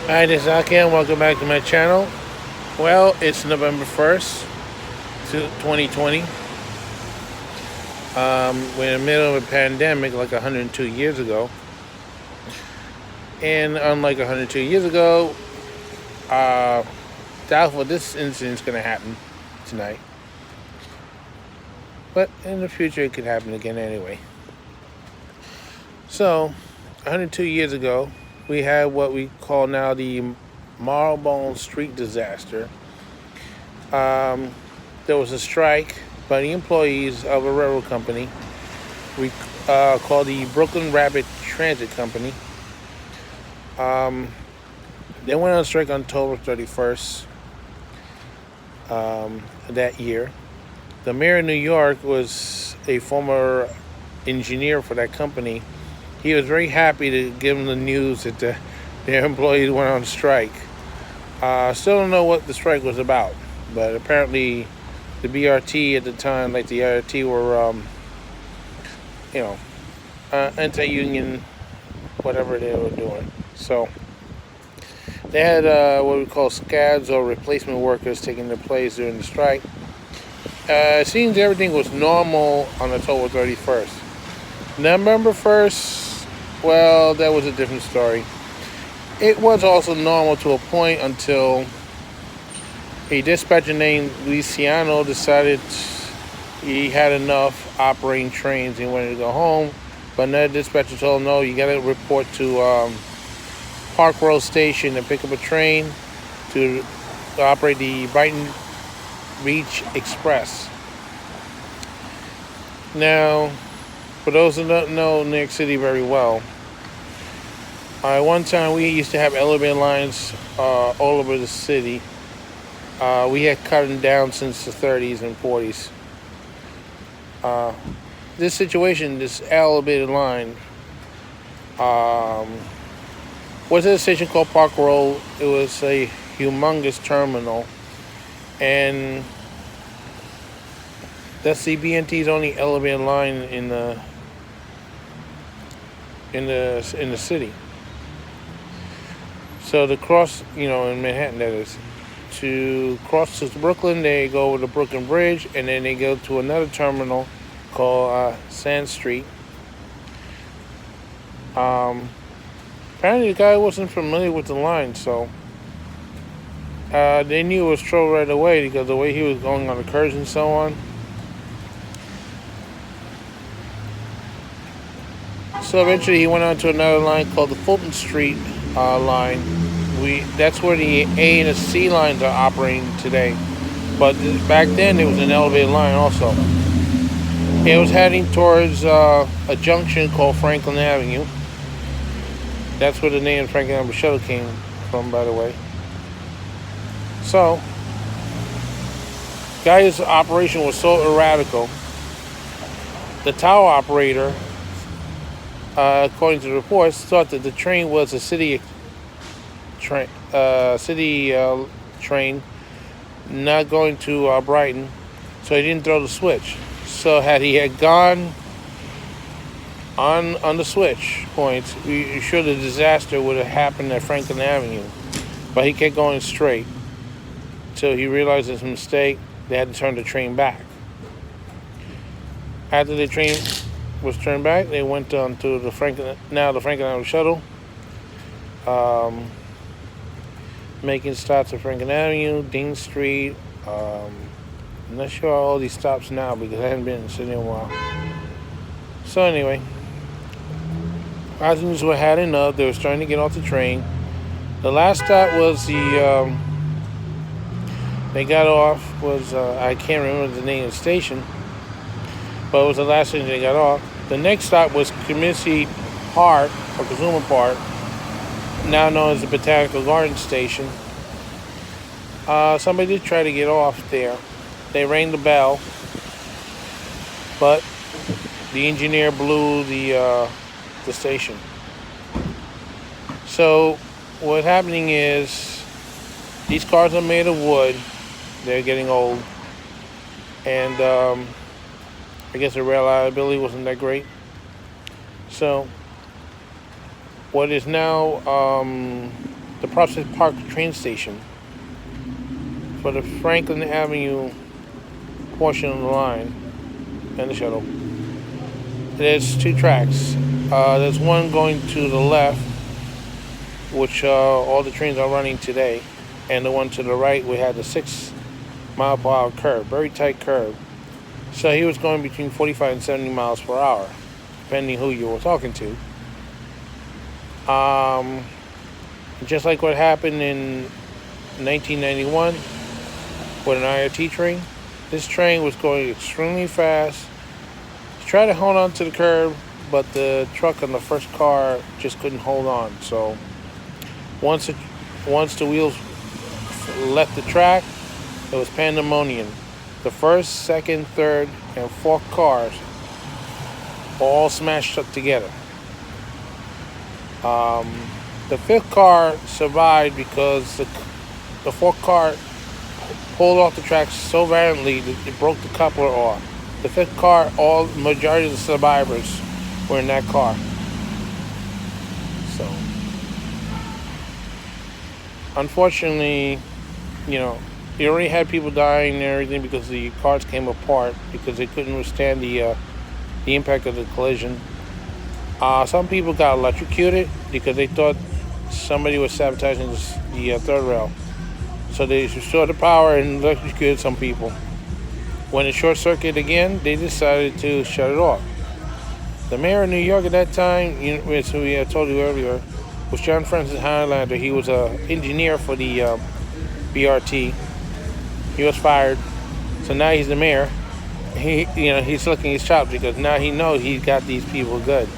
Hi, this is Aki, and welcome back to my channel. Well, it's November 1st, 2020. We're in the middle of a pandemic like 102 years ago. And unlike 102 years ago, uh, doubtful this incident's going to happen tonight. But in the future, it could happen again anyway. So, 102 years ago, we had what we call now the Malbone Street disaster. There was a strike by the employees of a railroad company called the Brooklyn Rapid Transit Company. They went on strike on October 31st that year. The mayor of New York was a former engineer for that company. He was very happy to give them the news that their employees went on strike. Still don't know what the strike was about, but apparently the BRT at the time, like the IRT, were, anti-union, whatever they were doing. So they had what we call scads or replacement workers taking their place during the strike. It seems everything was normal on October 31st. November 1st, well, that was a different story. It was also normal to a point until a dispatcher named Luciano decided he had enough operating trains and wanted to go home. But another dispatcher told him, no, you got to report to Park Road Station and pick up a train to operate the Brighton Reach Express. Now, for those who don't know New York City very well, one time we used to have elevator lines all over the city. We had cut them down since the 30s and 40s. This situation, this elevated line, was at a station called Park Road. It was a humongous terminal, and that's the BNT's only elevated line in the city. So to cross, in Manhattan, that is, to cross to Brooklyn, they go over the Brooklyn Bridge, and then they go to another terminal called Sand Street. Apparently the guy wasn't familiar with the line, so they knew it was trouble right away because the way he was going on the curves and so on. So eventually he went on to another line called the Fulton Street line. That's where the A and the C lines are operating today. But back then it was an elevated line also. It was heading towards a junction called Franklin Avenue. That's where the name Franklin Ave Shuttle came from, by the way. So, guy's operation was so erratical. The tower operator, according to the reports, thought that the train was a city train, not going to Brighton, so he didn't throw the switch. So had he gone on the switch points, we sure the disaster would have happened at Franklin Avenue. But he kept going straight until he realized his mistake. They had to turn the train back. After the train was turned back, they went on to the Franklin Ave Shuttle, making stops at Franklin Avenue, Dean Street. I'm not sure all these stops now because I haven't been in the city in a while. So anyway, passengers were had enough. They were starting to get off the train. The last stop was they got off was, I can't remember the name of the station, but it was the last station they got off. The next stop was Comiskey Park, or Kazuma Park, now known as the Botanical Garden Station. Somebody did try to get off there. They rang the bell, but the engineer blew the station. So what's happening is these cars are made of wood. They're getting old, and I guess the reliability wasn't that great. So what is now the the Prospect Park train station for the Franklin Avenue portion of the line and the shuttle. There's two tracks. There's one going to the left, which all the trains are running today, and the one to the right, we had the 6 mile per hour curve, very tight curve. So he was going between 45 and 70 miles per hour, depending who you were talking to. Just like what happened in 1991 with an IRT train, this train was going extremely fast. He tried to hold on to the curb, but the truck on the first car just couldn't hold on. So once the wheels left the track, it was pandemonium. The first, second, third, and fourth cars all smashed up together. The fifth car survived because the fourth car pulled off the track so violently that it broke the coupler off. The fifth car, majority of the survivors were in that car. So, unfortunately, you already had people dying and everything because the cars came apart because they couldn't withstand the impact of the collision. Some people got electrocuted because they thought somebody was sabotaging the third rail. So they restored the power and electrocuted some people. When it short circuited again, they decided to shut it off. The mayor of New York at that time, as we told you earlier, was John Francis Highlander. He was an engineer for the BRT. He was fired, so now he's the mayor. He's licking his chops because now he knows he's got these people good.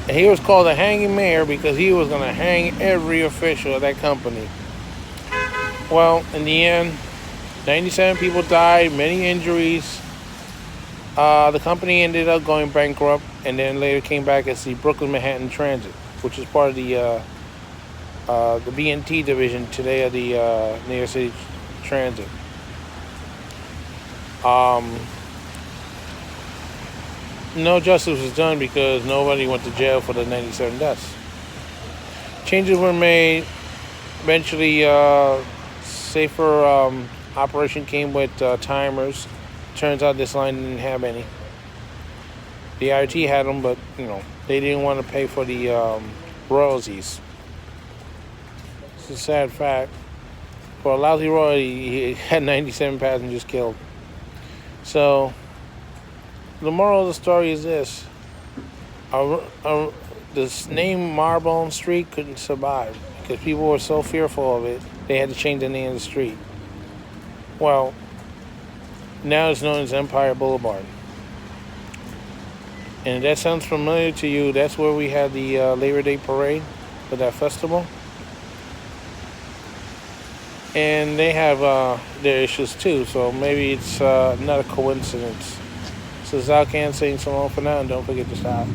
And he was called the hanging mayor because he was going to hang every official of that company. Well, in the end, 97 people died, many injuries. The company ended up going bankrupt and then later came back as the Brooklyn Manhattan Transit, which is part of the BNT division today of the New York City Transit. No justice was done because nobody went to jail for the 97 deaths. Changes were made. Eventually, safer operation came with timers. Turns out this line didn't have any. The IRT had them, but they didn't want to pay for the royalties. It's a sad fact. For a lousy royalty, he had 97 passengers killed. So, the moral of the story is this. This name Malbone Street couldn't survive because people were so fearful of it, they had to change the name of the street. Well, now it's known as Empire Boulevard. And if that sounds familiar to you, that's where we had the Labor Day Parade for that festival. And they have their issues too, so maybe it's not a coincidence. So Zalcan saying so long for now, and don't forget to stop.